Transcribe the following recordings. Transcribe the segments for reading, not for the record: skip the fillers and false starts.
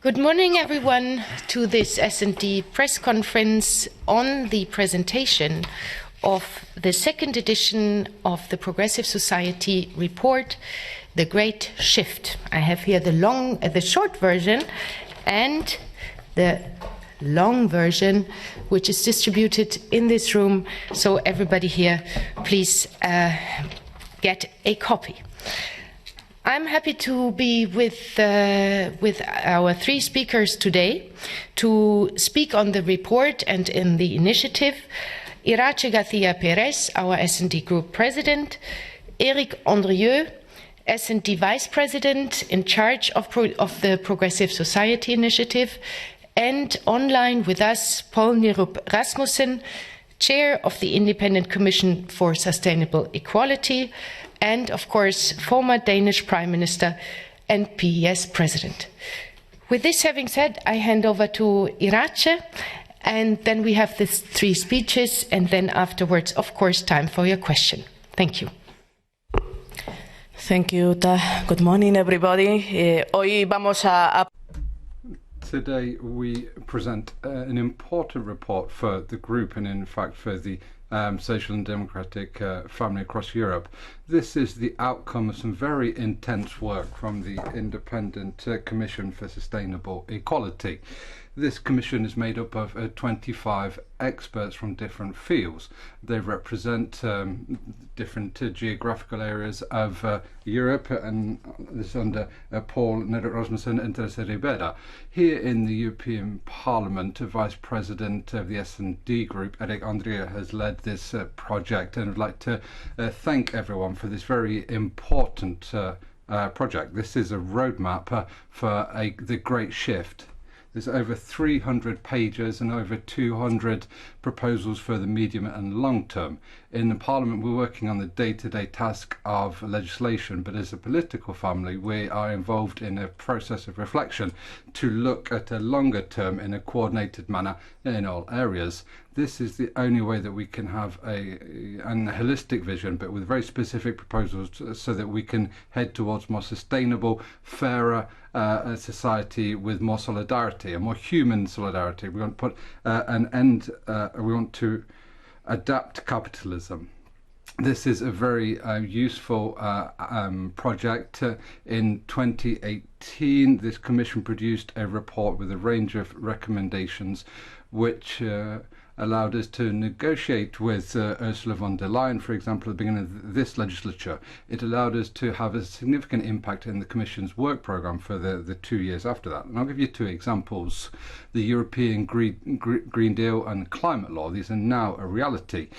Good morning, everyone, to this S&D press conference on the presentation of the second edition of the Progressive Society report, The Great Shift. I have here the short version and the long version, which is distributed in this room. So everybody here, please get a copy. I'm happy to be with our three speakers today to speak on the report and in the initiative. Iratxe Perez, our S&D Group President, ANDRIEU, S&D Vice President in charge of the Progressive Society Initiative, and online with us, Paul Nerup Rasmussen, Chair of the Independent Commission for Sustainable Equality, and, of course, former Danish Prime Minister and PES President. With this having said, I hand over to Iratxe, and then we have the three speeches, and then afterwards, of course, time for your question. Thank you. Thank you, Uta. Good morning, everybody. Today we present an important report for the group and in fact for the social and democratic family across Europe. This is the outcome of some very intense work from the Independent Commission for Sustainable Equality. This commission is made up of 25 experts from different fields. They represent different geographical areas of Europe, and this is under Paul Nerup Rasmussen and Teresa Ribera. Here in the European Parliament, Vice President of the S&D Group, ANDRIEU, has led this project, and I'd like to thank everyone for this very important project. This is a roadmap for the Great Shift. There's over 300 pages and over 200 proposals for the medium and long term. In the Parliament, we're working on the day-to-day task of legislation, but as a political family, we are involved in a process of reflection to look at a longer term in a coordinated manner in all areas. This is the only way that we can have a holistic vision, but with very specific proposals so that we can head towards more sustainable, fairer society with more solidarity, a more human solidarity. We want to put an end, we want to adapt capitalism. This is a very useful project. In 2018, this commission produced a report with a range of recommendations which allowed us to negotiate with Ursula von der Leyen, for example, at the beginning of this legislature. It allowed us to have a significant impact in the Commission's work programme for the 2 years after that. And I'll give you two examples. The European Green Deal and climate law, these are now a reality.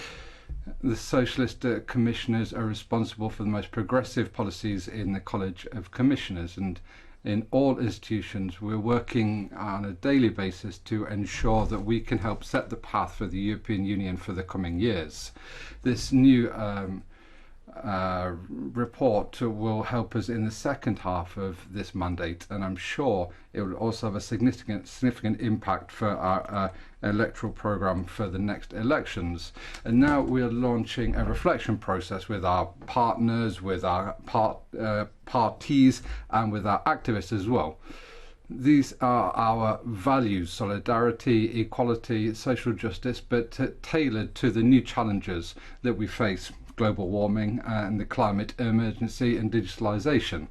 The Socialist Commissioners are responsible for the most progressive policies in the College of Commissioners, and in all institutions we're working on a daily basis to ensure that we can help set the path for the European Union for the coming years. This new report will help us in the second half of this mandate, and I'm sure it will also have a significant impact for our electoral programme for the next elections. And now we are launching a reflection process with our partners, with our parties, and with our activists as well. These are our values: solidarity, equality, social justice, but tailored to the new challenges that we face: global warming and the climate emergency and digitalisation.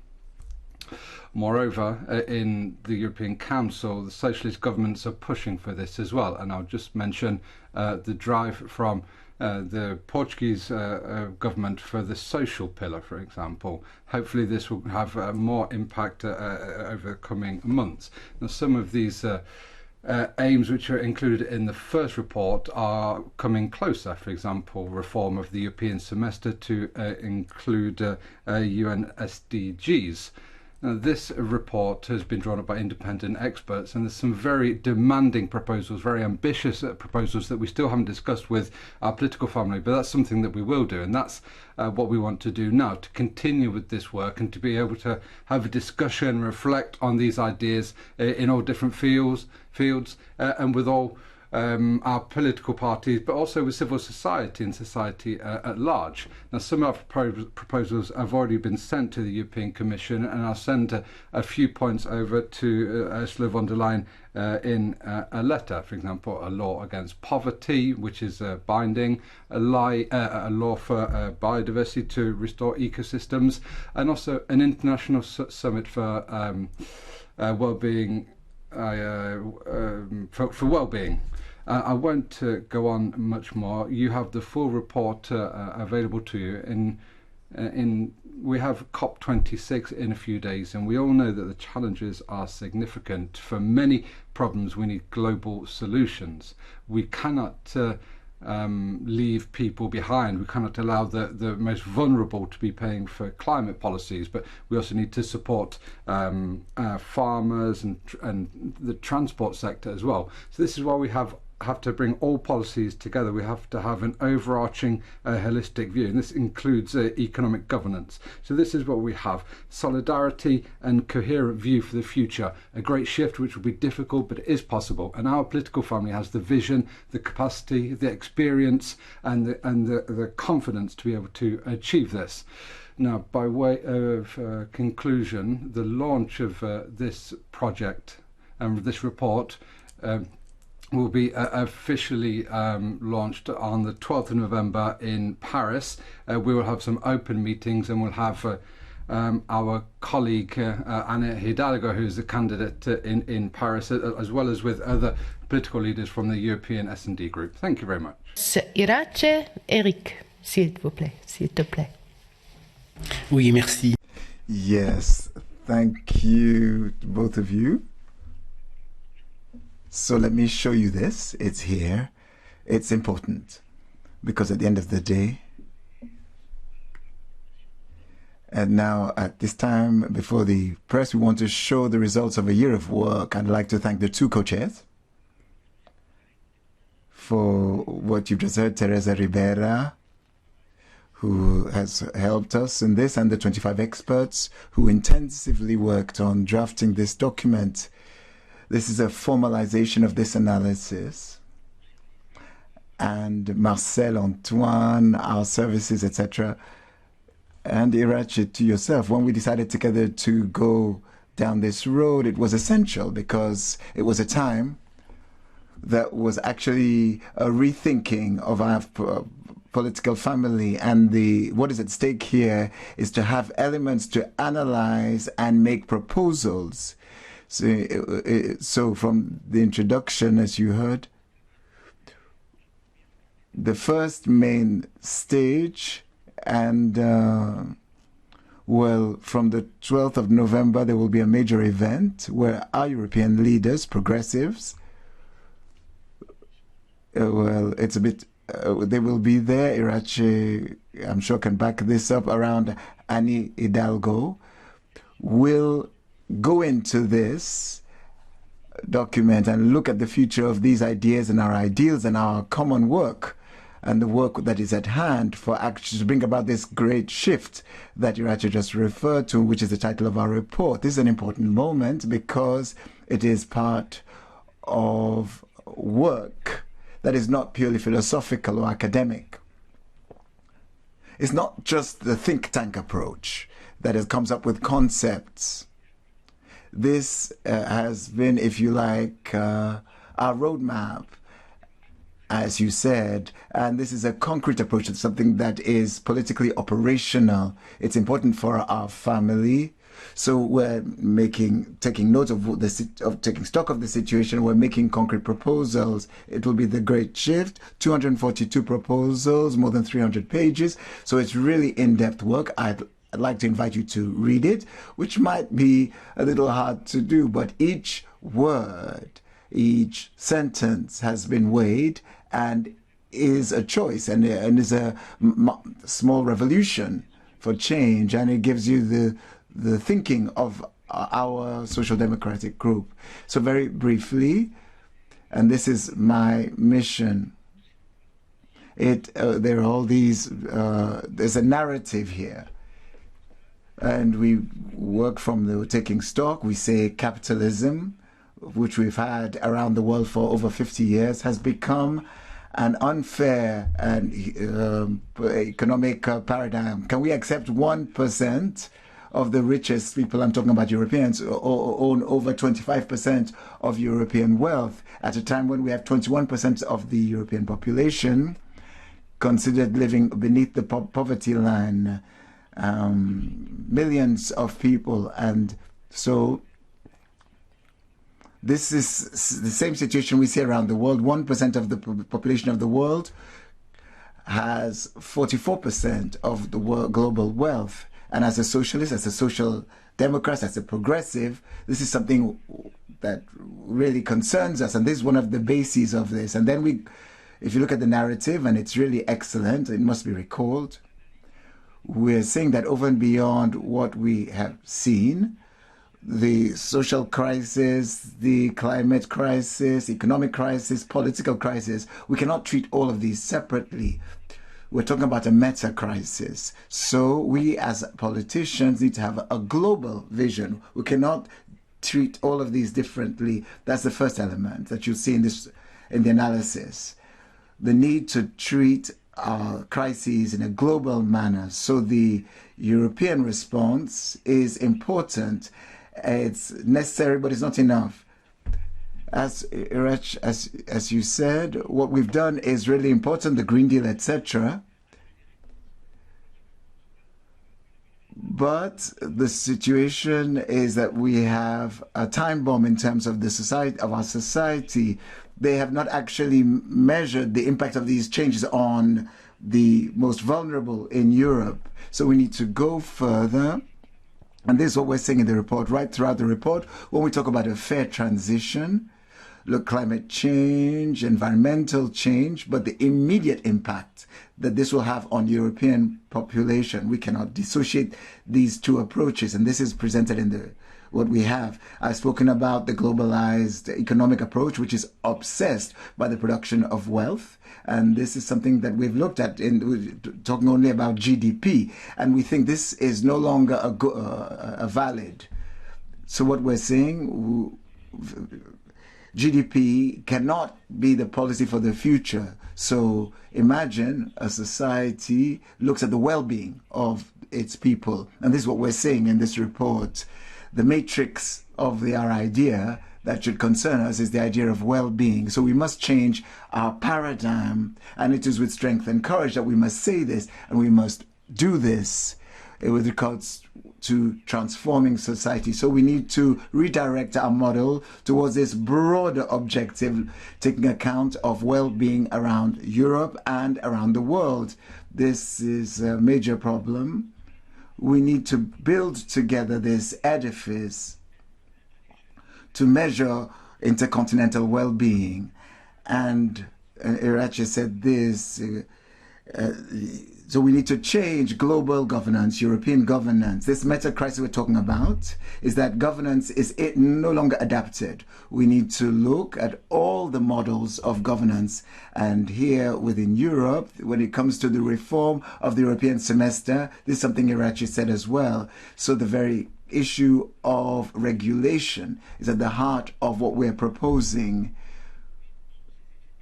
Moreover, in the European Council, the socialist governments are pushing for this as well, and I'll just mention the drive from the Portuguese government for the social pillar, for example. Hopefully this will have more impact over the coming months. Now, some of these aims which are included in the first report are coming closer. For example, reform of the European semester to include UN SDGs. Now, this report has been drawn up by independent experts, and there's some very demanding proposals, very ambitious proposals that we still haven't discussed with our political family, but that's something that we will do, and that's what we want to do now, to continue with this work and to be able to have a discussion, reflect on these ideas in all different fields, and with all our political parties, but also with civil society and society at large. Now, some of our proposals have already been sent to the European Commission, and I'll send a few points over to Ursula von der Leyen in a letter. For example, a law against poverty, which is binding, a law for biodiversity to restore ecosystems, and also an international summit for well-being, for well-being. I won't go on much more. You have the full report available to you. We have COP26 in a few days, and we all know that the challenges are significant. For many problems, we need global solutions. We cannot leave people behind. We cannot allow the most vulnerable to be paying for climate policies, but we also need to support farmers and the transport sector as well. So this is why we have to bring all policies together. We have to have an overarching holistic view, and this includes economic governance. So this is what we have: solidarity and coherent view for the future, a great shift which will be difficult, but it is possible, and our political family has the vision, the capacity, the experience, and the confidence to be able to achieve this. Now, by way of conclusion, the launch of this project and this report will be officially launched on the 12th of November in Paris. We will have some open meetings, and we'll have our colleague Ana Hidalgo, who's the candidate in Paris, as well as with other political leaders from the European S&D Group. Thank you very much. Iratxe, Eric, s'il te plaît. Oui, merci. Yes, thank you to both of you. So let me show you this. It's here. It's important because at the end of the day, and now at this time before the press, we want to show the results of a year of work. I'd like to thank the two co-chairs for what you've just heard, Teresa Ribera, who has helped us in this, and the 25 experts who intensively worked on drafting this document. This is a formalization of this analysis. And Marcel, Antoine, our services, etc. And Iratxe, to yourself, when we decided together to go down this road, it was essential because it was a time that was actually a rethinking of our political family, and what is at stake here is to have elements to analyze and make proposals. So from the introduction, as you heard, the first main stage, and well, from the 12th of November, there will be a major event where our European leaders, progressives, well, it's a bit, they will be there. Iratxe, I'm sure, can back this up, around Annie Hidalgo, will go into this document and look at the future of these ideas and our ideals and our common work and the work that is at hand for actually to bring about this great shift that Iratxe just referred to, which is the title of our report. This is an important moment because it is part of work that is not purely philosophical or academic. It's not just the think tank approach that comes up with concepts. This has been, if you like, our roadmap, as you said, and this is a concrete approach. It's something that is politically operational. It's important for our family. So we're taking note of taking stock of the situation. We're making concrete proposals. It will be the great shift. 242 proposals, more than 300 pages. So it's really in-depth work. I'd like to invite you to read it, which might be a little hard to do, but each word, each sentence has been weighed and is a choice and is a small revolution for change, and it gives you the thinking of our social democratic group. So very briefly, and this is my mission, there are all these, there's a narrative here. And we work from the taking stock. We say capitalism, which we've had around the world for over 50 years, has become an unfair and economic paradigm. Can we accept 1% of the richest people, I'm talking about Europeans, own over 25% of European wealth at a time when we have 21% of the European population considered living beneath the poverty line, millions of people. And so this is the same situation we see around the world. 1% of the population of the world has 44% of the global wealth. And as a socialist, as a social democrat, as a progressive, this is something that really concerns us. And this is one of the bases of this. And then if you look at the narrative, and it's really excellent, it must be recalled, we're saying that over and beyond what we have seen, the social crisis, the climate crisis, economic crisis, political crisis, we cannot treat all of these separately. We're talking about a meta crisis. So we as politicians need to have a global vision. We cannot treat all of these differently. That's the first element that you see in the analysis. The need to treat crises in a global manner. So the European response is important. It's necessary, but it's not enough. As Iratxe, as you said, what we've done is really important, the Green Deal, etc. But the situation is that we have a time bomb in terms of our society. They have not actually measured the impact of these changes on the most vulnerable in Europe. So we need to go further. And this is what we're saying in the report, right throughout the report, when we talk about a fair transition, look, climate change, environmental change, but the immediate impact that this will have on European population. We cannot dissociate these two approaches, and this is presented in what we have. I've spoken about the globalized economic approach, which is obsessed by the production of wealth. And this is something that we've looked at in talking only about GDP. And we think this is no longer a valid. So what we're saying, GDP cannot be the policy for the future. So imagine a society looks at the well-being of its people. And this is what we're saying in this report. The matrix of our idea that should concern us is the idea of well-being. So we must change our paradigm, and it is with strength and courage that we must say this, and we must do this with regards to transforming society. So we need to redirect our model towards this broader objective, taking account of well-being around Europe and around the world. This is a major problem. We need to build together this edifice to measure intercontinental well-being. And Iratxe said this, so we need to change global governance, European governance. This meta crisis we're talking about is that governance is no longer adapted. We need to look at all the models of governance. And here within Europe, when it comes to the reform of the European semester, this is something Iratxe said as well. So the very issue of regulation is at the heart of what we're proposing.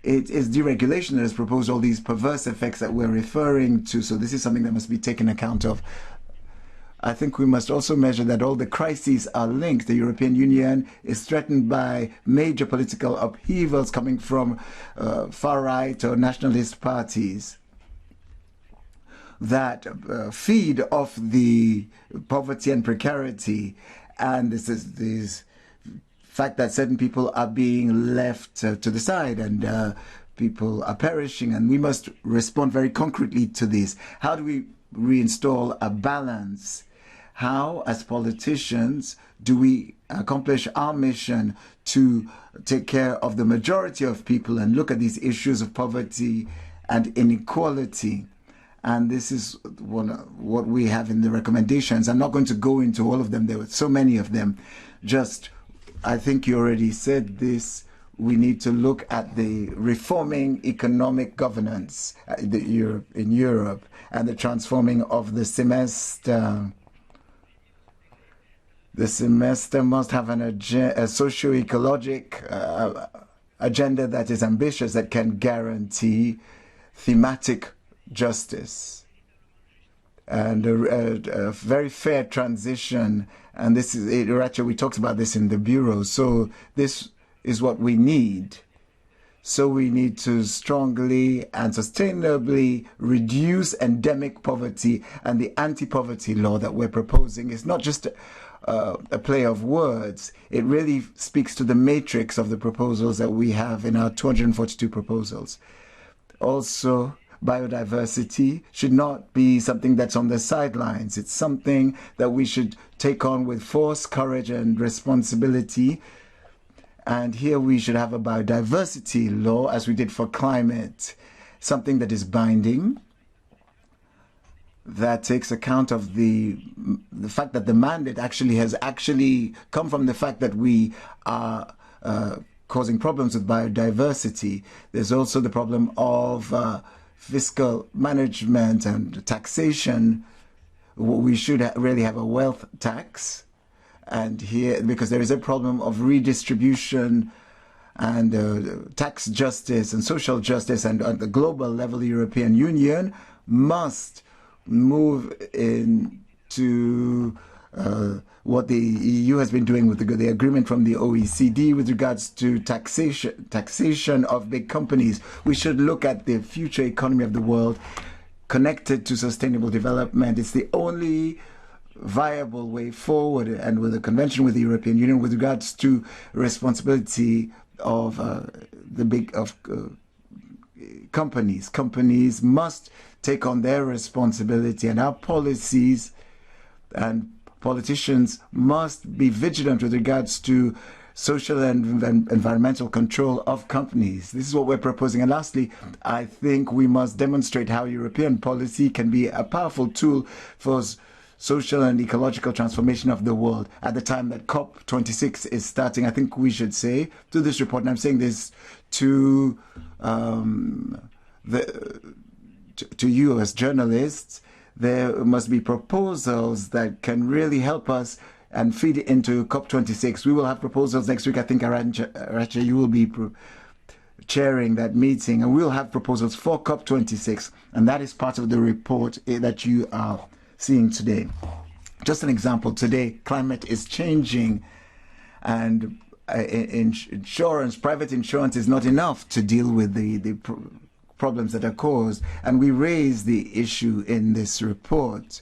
It is deregulation that has proposed all these perverse effects that we're referring to. So this is something that must be taken account of. I think we must also measure that all the crises are linked. The European Union is threatened by major political upheavals coming from far-right or nationalist parties that feed off the poverty and precarity, and this fact that certain people are being left to the side, and people are perishing, and we must respond very concretely to this. How do we reinstall a balance? How, as politicians, do we accomplish our mission to take care of the majority of people and look at these issues of poverty and inequality? And this is what we have in the recommendations. I'm not going to go into all of them. There were so many of them. I think you already said this. We need to look at the reforming economic governance in Europe and the transforming of the semester. The semester must have a socio-ecologic agenda that is ambitious, that can guarantee thematic justice and a very fair transition. And this is Iratxe, we talked about this in the Bureau. So this is what we need. So we need to strongly and sustainably reduce endemic poverty, and the anti-poverty law that we're proposing is not just a play of words. It really speaks to the matrix of the proposals that we have in our 242 proposals. Also, biodiversity should not be something that's on the sidelines. It's something that we should take on with force, courage, and responsibility. And here we should have a biodiversity law, as we did for climate, something that is binding, that takes account of the fact that the mandate has come from the fact that we are causing problems with biodiversity. There's also the problem of fiscal management and taxation. We should really have a wealth tax. And here, because there is a problem of redistribution and tax justice and social justice, and at the global level, the European Union must move into what the EU has been doing with the agreement from the OECD with regards to taxation of big companies. We should look at the future economy of the world connected to sustainable development. It's the only viable way forward, and with a convention with the European Union with regards to responsibility of companies. Companies must take on their responsibility, and our policies and politicians must be vigilant with regards to social and environmental control of companies. This is what we're proposing. And lastly, I think we must demonstrate how European policy can be a powerful tool for social and ecological transformation of the world. At the time that COP26 is starting, I think we should say to this report, and I'm saying this to you as journalists, there must be proposals that can really help us and feed into COP26. We will have proposals next week. I think, Iratxe, you will be chairing that meeting, and we'll have proposals for COP26, and that is part of the report that you are seeing today. Just an example, today climate is changing, and private insurance is not enough to deal with the problems that are caused, and we raise the issue in this report.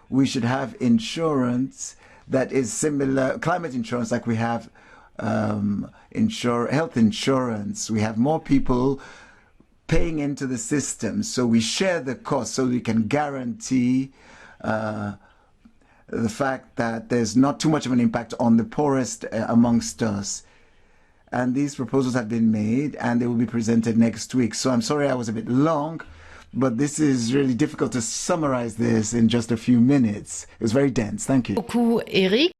We should have insurance that is similar, climate insurance, like we have health insurance. We have more people paying into the system, so we share the cost, so we can guarantee the fact that there's not too much of an impact on the poorest amongst us. And these proposals have been made, and they will be presented next week. So I'm sorry I was a bit long, but this is really difficult to summarize this in just a few minutes. It was very dense. Thank you. Beaucoup, Eric.